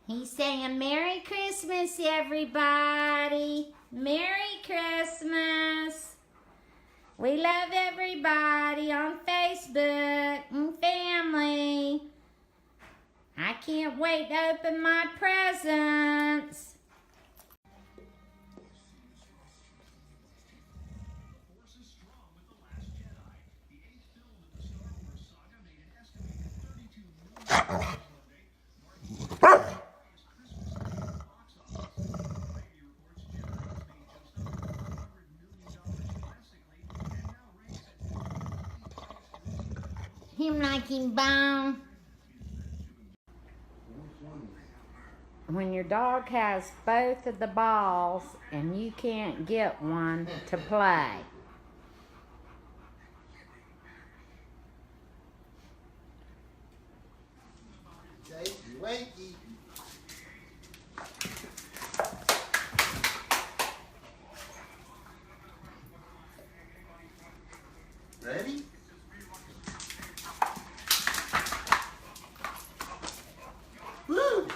He's saying Merry Christmas, everybody. Merry Christmas. We love everybody on Facebook and family. I can't wait to open my presents. Him like him bone. When your dog has both of the balls and you can't get one to play. Wakey, wakey. Ready? Woo!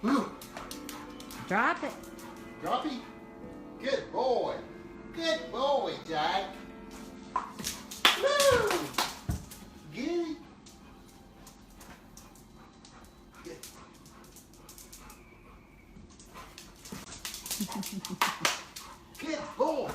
Woo! Drop it. Drop it. Good boy. Good boy, Jack. Woo! Get it. Good boy.